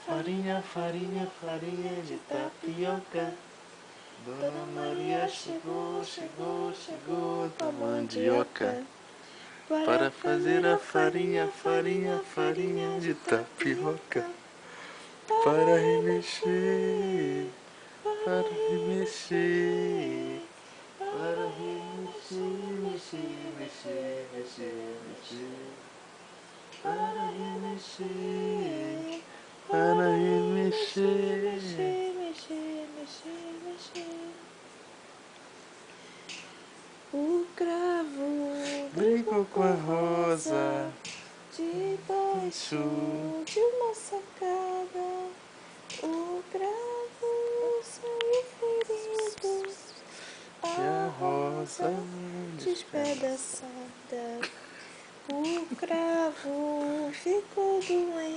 Farinha, farinha, farinha de tapioca. Dona Maria chegou, chegou, chegou com a mandioca. Para fazer a farinha, farinha, farinha de tapioca. Para remexer, para remexer. Para remexer, mexer, mexer, mexer, mexer. Para remexer, para remexer. Mexer, mexer, mexer, mexer. O cravo Brincou com a rosa debaixo de uma sacada. O cravo saiu ferido, e a rosa despedaçada. O cravo ficou doente.